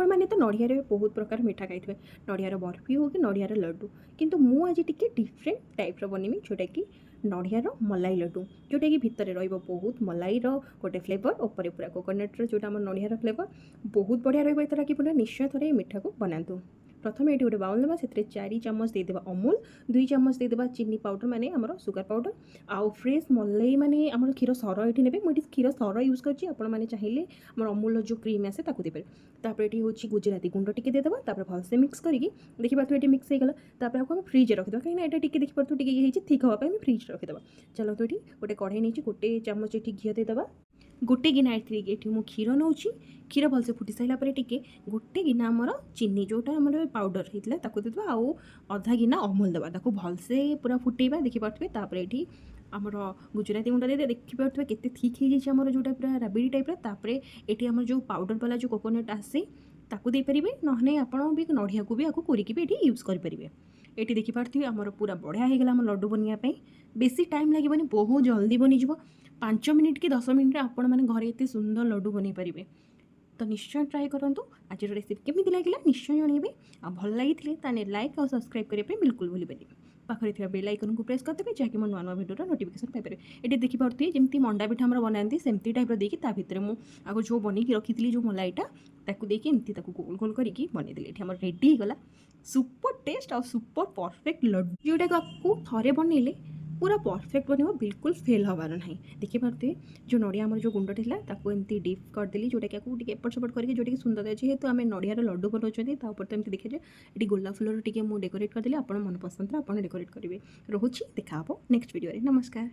आपण मैंने तो नड़िया बहुत प्रकार मिठा खाई नड़ियार बर्फी हो कि नड़ियार लड्डू किंतु मु आज टिके डिफरेंट टाइप्र बनमी जोटा कि नड़ियार मलाई लड्डू जोटा कि भितर बहुत मलाई गोटे फ्लेवर उपर पूरा कोकोनट्र जोटा नड़ियार फ्लेवर बहुत बढ़िया रहा कि पूरा निश्चय थे मिठा को बनातु। प्रथम ये गोटे बाउल ना से 4 चामच देदेबा अमूल 2 चामच देदेबा चीनी पाउडर माने आमर सुगर पाउडर आउ फ्रेश मलाई माने आमर क्षीर सर ये ने मुझे क्षीर सर यूज करछि आपण माने चाहिए आम अमूल जो क्रीम आसे ताकू देबे। तापर ये हूँ गुजराती गुंड टिके देदेबा तापर भलसे मिक्स करके देखि पारथु ये मिक्स होगला तापर आपको फ्रिज रखिदेबा कहीं ये टिके देखि पारथु टिके ये ठीक होगा पे फ्रिज रखिदेबा। चलो तो ये गोटे कढ़ाई नहीं गोटे चामच ये घी देदेबा गोटे गिना ये मु क्षीर नौ क्षीर भलसे फुटी सारापर टिके गोटे गिना आमर चीनी जोटा आम पाउडर होता ताकू देदेबा आउ अधा गिना अमूल देवा ताकू भलसे पूरा फुटेबा देखिपे तापर ये आमर गुजराती गुंड दे देखिपे केते थिक हो जाए जोटा पूरा राबिड़ी टाइप्र तापर ये आम जो पाउडर वाला जो कोकोनट आसे ताकू दे पारे ना आपण भी नड़िया को भी आपको कोरिकी भी ये यूज करेंगे। ये देखिपे आमर पूरा बढ़िया होगा आम लड्डू बनवाई बेसी टाइम लगे बहुत जल्दी बनीज 5 मिनिट कि 10 मिनिट आपण मैंने घरे एत सुंदर लड्डू बन पारे। तो निश्चय ट्राए करूँ आज रेसिपी केमी लगे निश्चय जनइबे आ भल लगी ताने लाइक और सब्सक्राइब करने बिल्कुल भूल पाखे थी बेल आइकन को प्रेस करदेवे जहाँकि मो नुआ भिडियो नोटिफिकेशन पाइपर। ये देखिपे जमी मंडा पिठा आम बनाती सेमती टाइप देखिए ता भर मुझे आगे जो बनई रखी जो मलाईटा ताकू देखिए एमती गोल गोल करके बनईदेली ये आम रेडी होगा सुपर टेस्ट और सुपर परफेक्ट लड्डू जोटा को आपको थे बनइले पूरा परफेक्ट बनवा बिल्कुल फेल हबार ना। देखिपे जो नड़िया आम जो गुंड था एमती डीप करदेली जोटा कि आपको एपट सेपट करके जोटा कि सुंदर है जेहेतु आम नड़ियार लड्डू बनाऊँ तो एमती देखिए ये गोलाप फुलर टी डेकोरेट करदेली आप मन पसंद आप डेकोरेट करेंगे। रोचे देखा नेक्स्ट वीडियो नमस्कार।